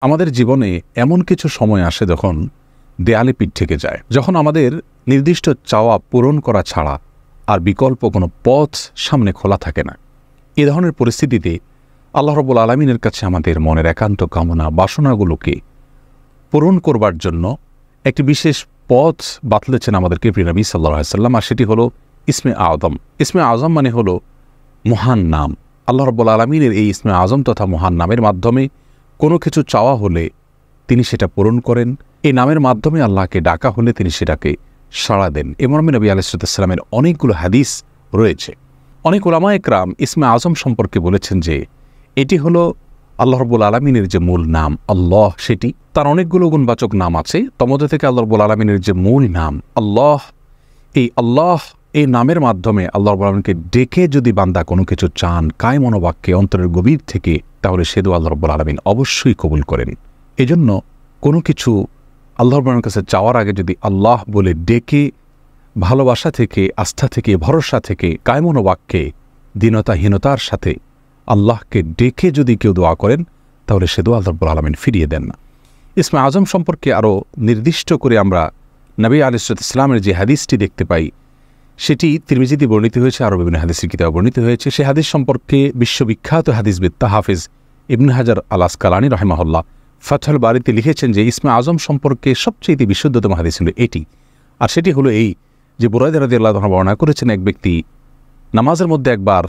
আমাদের জীবনে এমন কিছু সময় আসে যখন দেয়ালে পিঠ থেকে যায়, যখন আমাদের নির্দিষ্ট চাওয়া পূরণ করা ছাড়া আর বিকল্প কোনো পথ সামনে খোলা থাকে না। এ ধরনের পরিস্থিতিতে আল্লাহ রাব্বুল আলামিনের কাছে আমাদের মনের একান্ত কামনা বাসনাগুলোকে পূরণ করবার জন্য একটি বিশেষ পথ বাতলেছেন আমাদেরকে প্রিয় নবী সাল্লাল্লাহু আলাইহি ওয়াসাল্লাম, আর সেটি হলো ইসমে আযম। ইসমে আযম মানে হলো মহান নাম। আল্লাহ রাব্বুল আলামিনের এই ইসমে আযম তথা মহান নামের মাধ্যমে কোনো কিছু চাওয়া হলে তিনি সেটা পূরণ করেন। এই নামের মাধ্যমে আল্লাহকে ডাকা হলে তিনি সেটাকে সাড়া দেন। এ মর্মে নবী আলাইহিস সালামের অনেকগুলো হাদিস রয়েছে। অনেক উলামা একরাম ইসমে আযম সম্পর্কে বলেছেন যে এটি হলো আল্লাহ রাব্বুল আলামিনের যে মূল নাম আল্লাহ, সেটি তার অনেকগুলো গুণবাচক নাম আছে। তমধ্যে থেকে আল্লাহ রাব্বুল আলামিনের যে মূল নাম আল্লাহ, এই নামের মাধ্যমে আল্লাহ রাব্বুল আলামিনকে ডেকে যদি বান্দা কোনো কিছু চান কায় মনোবাক্যে অন্তরের গভীর থেকে, তাহলে সে দোয়া আল্লাহ রাব্বুল আলামিন অবশ্যই কবুল করেন। এজন্য কোনো কিছু আল্লাহ রাব্বুল আলামিনের কাছে চাওয়ার আগে যদি আল্লাহ বলে ডেকে ভালোবাসা থেকে, আস্থা থেকে, ভরসা থেকে, কায় মনোবাক্যে দীনতাহীনতার সাথে আল্লাহকে ডেকে যদি কেউ দোয়া করেন, তাহলে সে দোয়া আল্লাহ রাব্বুল আলামিন ফিরিয়ে দেন না। ইসমে আযম সম্পর্কে আরও নির্দিষ্ট করে আমরা নবী আলাইহিস সালামের যে হাদিসটি দেখতে পাই, সেটি তিরমিজিতে বর্ণিত হয়েছে, আরও বিভিন্ন হাদিসের কিতাবে বর্ণিত হয়েছে। সে হাদিস সম্পর্কে বিশ্ববিখ্যাত হাদিসবিদ হাফেজ ইবনে হাজার আল আসকালানী রাহিমাহুল্লাহ ফাতহুল বারীতে লিখেছেন যে ইসমে আযম সম্পর্কে সবচেয়ে বিশুদ্ধতম হাদিস হলো এটি। আর সেটি হলো এই যে বুরায়দা রাদিয়াল্লাহু আনহু বর্ণনা করেছেন, এক ব্যক্তি নামাজের মধ্যে একবার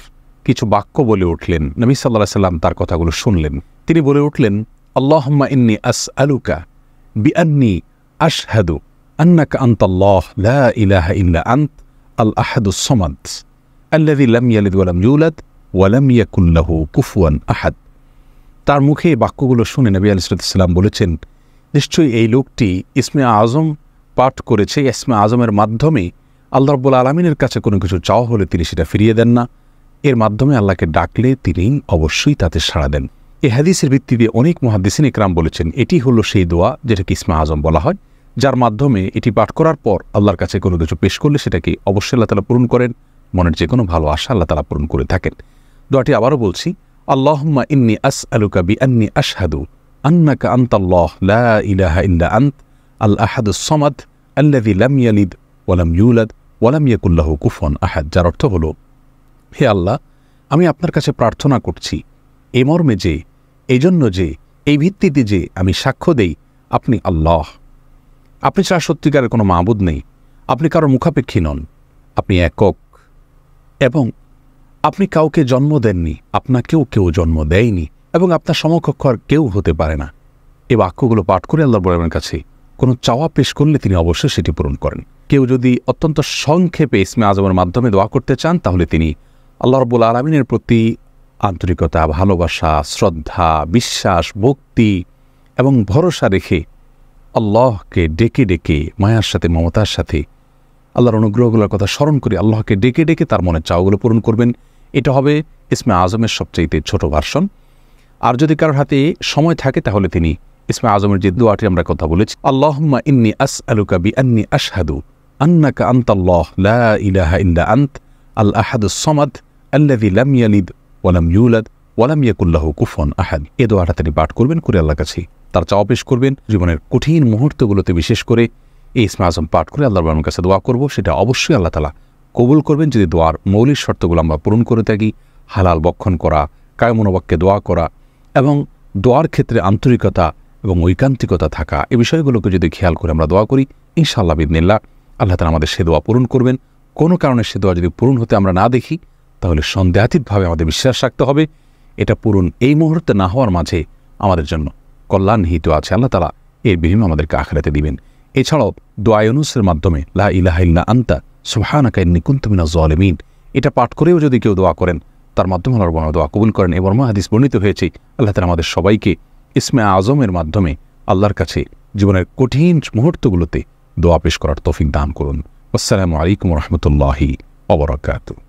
কিছু বাক্য বলে উঠলেন। নবী সাল্লাল্লাহু আলাইহি সাল্লাম তার কথাগুলো শুনলেন। তিনি বলে উঠলেন, আল্লাহুম্মা ইন্নী আসআলুকা বিআন্নী আশহাদু আন্নাকা আনতাল্লাহ লা ইলাহা ইল্লা আনত আল আহাদুস সামাদ আল্লাযী লাম ইয়ালিদ ওয়া লাম ইউলাদ ওয়া লাম ইয়াকুল লাহু কুফুয়ান আহাদ। তার মুখে এই বাক্যগুলো শুনে নবী আলাইহিস সালাম বলেছেন, নিশ্চয়ই এই লোকটি ইসমে আযম পাঠ করেছে। ইসমে আযমের মাধ্যমে আল্লাহ রাব্বুল আলামিনের কাছে কোনো কিছু চাওয়া হলে তিনি সেটা ফিরিয়ে দেন না। এর মাধ্যমে আল্লাহকে ডাকলে তিনি অবশ্যই তাতে সাড়া দেন। এই হাদিসের ভিত্তিতে অনেক মুহাদ্দিসিন ইকরাম বলেছেন এটি হলো সেই দোয়া যেটাকে ইসমে আযম বলা হয়, যার মাধ্যমে এটি পাঠ করার পর আল্লাহর কাছে কোনো কিছু পেশ করলে সেটাকে অবশ্যই আল্লাহ তাআলা পূরণ করেন। মনের যে কোনো ভালো আশা আল্লাহ তাআলা পূরণ করে থাকেন। দোয়াটি আবারও বলছি, আল্লাহুম্মা ইন্নী আসআলুকা বিআন্নী আশহাদু আন্নাকা আনতাল্লাহ লা ইলাহা ইল্লা আনত আল আহাদুস সামাদ আল্লাযী লাম ইয়ালিদ ওয়া লাম ইউলাদ ওয়া লাম ইয়াকুল লাহু কুফুয়ান আহাদ। যার অর্থ হলো, হে আল্লাহ, আমি আপনার কাছে প্রার্থনা করছি এ মর্মে যে, এই জন্য যে, এই ভিত্তিতে যে আমি সাক্ষ্য দেই আপনি আল্লাহ, আপনি ছাড়া সত্যিকারের কোনো মাবুদ নেই, আপনি কারোর মুখাপেক্ষী নন, আপনি একক, এবং আপনি কাউকে জন্ম দেননি, আপনাকেও কেউ জন্ম দেয়নি, এবং আপনার সমকক্ষ আর কেউ হতে পারে না। এই বাক্যগুলো পাঠ করে আল্লাহ রাব্বুল আলামিনের কাছে কোনো চাওয়া পেশ করলে তিনি অবশ্যই সেটি পূরণ করেন। কেউ যদি অত্যন্ত সংক্ষেপে ইসমে আযমের মাধ্যমে দোয়া করতে চান, তাহলে তিনি আল্লাহ রাব্বুল আলামিনের প্রতি আন্তরিকতা, ভালোবাসা, শ্রদ্ধা, বিশ্বাস, ভক্তি এবং ভরসা রেখে আল্লাহকে ডেকে ডেকে মায়ার সাথে, মমতার সাথে আল্লাহর অনুগ্রহগুলোর কথা স্মরণ করে আল্লাহকে ডেকে ডেকে তার মনের চাওয়াগুলো পূরণ করবেন। এটা হবে ইসমে আযমের সবচাইতে ছোট ভার্সন। আর যদি কারোর হাতে সময় থাকে তাহলে তিনি ইসমে আযমের যে দোয়াটি আমরা কথা বলেছি, আল্লাহুম্মা ইন্নী আসআলুকা বিআন্নী আশহাদু আন্নাকা আনতাল্লাহ লা ইলাহা ইল্লা আনত আল আহাদুস সামাদ আল্লাযী লাম ইয়ালিদ ওয়া লাম ইউলাদ ওয়া লাম ইয়াকুল লাহু কুফুয়ান আহাদ। এই দোয়াটা তিনি পাঠ করবেন, করে আল্লাহর কাছে তার চাওয়া পেশ করবেন। জীবনের কঠিন মুহূর্তগুলোতে বিশেষ করে এই ইসমে আযম পাঠ করে আল্লাহর রাব্বুল কাছে দোয়া করব, সেটা অবশ্যই আল্লাহ তাআলা কবুল করবেন যদি দোয়ার মৌলিক শর্তগুলো আমরা পূরণ করে থাকি। হালাল বক্ষণ করা, কায় মনোবাক্যে দোয়া করা এবং দোয়ার ক্ষেত্রে আন্তরিকতা এবং ঐকান্তিকতা থাকা, এই বিষয়গুলোকে যদি খেয়াল করে আমরা দোয়া করি, ইনশাআল্লাহ বিইذনিল্লাহ আল্লাহ তাআলা আমাদের সে দোয়া পূরণ করবেন। কোনো কারণে সে দোয়া যদি পূরণ হতে আমরা না দেখি, তাহলে সন্দেহাতীতভাবে আমাদের বিশ্বাস রাখতে হবে এটা পূরণ এই মুহূর্তে না হওয়ার মাঝে আমাদের জন্য কল্যাণ নিহিত আছে। আল্লাহ তাআলা এর বিনিময় আমাদেরকে আখিরাতে দিবেন। এছাড়াও দোয়া ইউনুসের মাধ্যমে লা ইলাহা ইল্লা আনতা সুবহানাকা ইন্নী কুনতু মিনাজ জালিমিন, এটা পাঠ করেও যদি কেউ দোয়া করেন, তার মাধ্যমে আল্লাহ রাব্বুল দোয়া কবুল করেন। এবং হাদিস বর্ণিত হয়েছে আল্লাহ তাআলা আমাদের সবাইকে ইসমে আযমের মাধ্যমে আল্লাহর কাছে জীবনের কঠিন মুহূর্তগুলোতে দোয়া পেশ করার তৌফিক দান করুন। আসসালামু আলাইকুম ওয়া রাহমাতুল্লাহি ওয়া বারাকাতুহু।